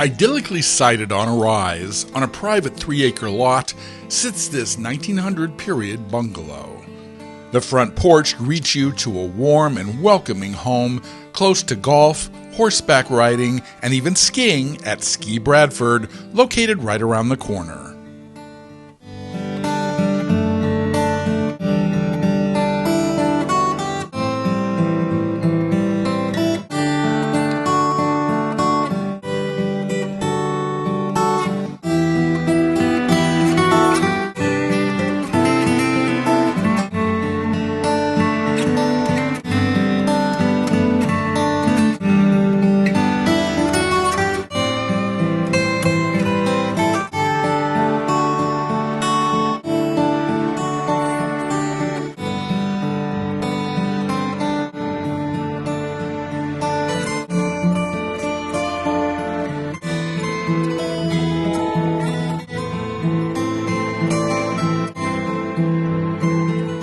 Idyllically sited on a rise, on a private 3-acre lot, sits this 1900 period bungalow. The front porch greets you to a warm and welcoming home close to golf, horseback riding, and even skiing at Ski Bradford, located right around the corner.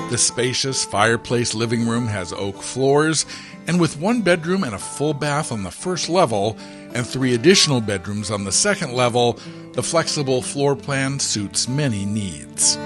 The spacious fireplace living room has oak floors, and with 1 bedroom and a full bath on the first level, and 3 additional bedrooms on the second level, the flexible floor plan suits many needs.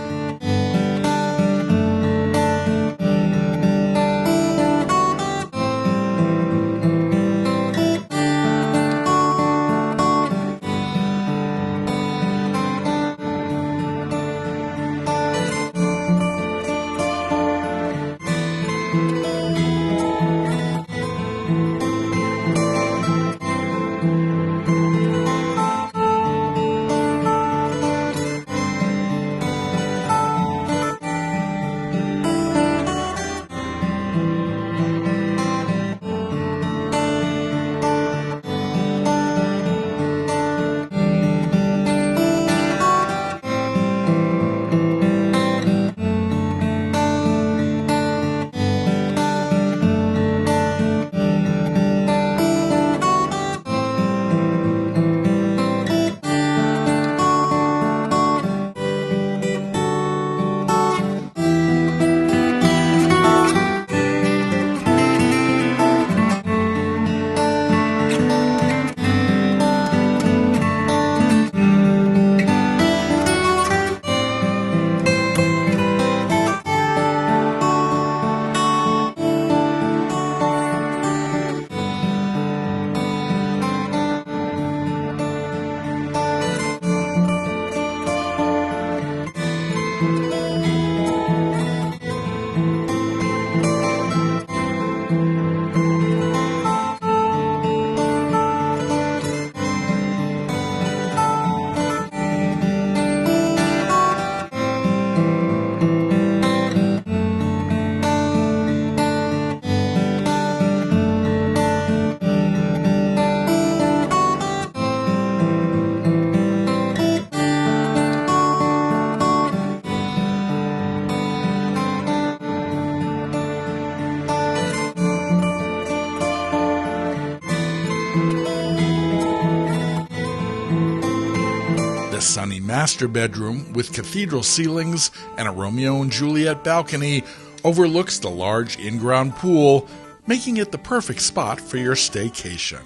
The sunny master bedroom, with cathedral ceilings and a Romeo and Juliet balcony, overlooks the large in-ground pool, making it the perfect spot for your staycation.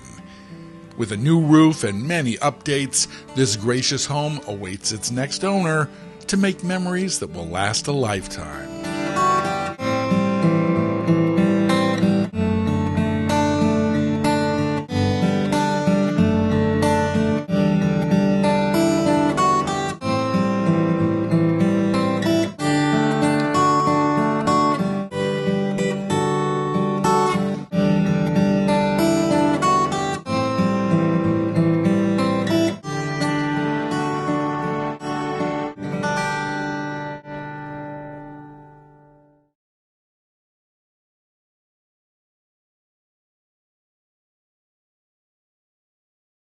With a new roof and many updates, this gracious home awaits its next owner to make memories that will last a lifetime.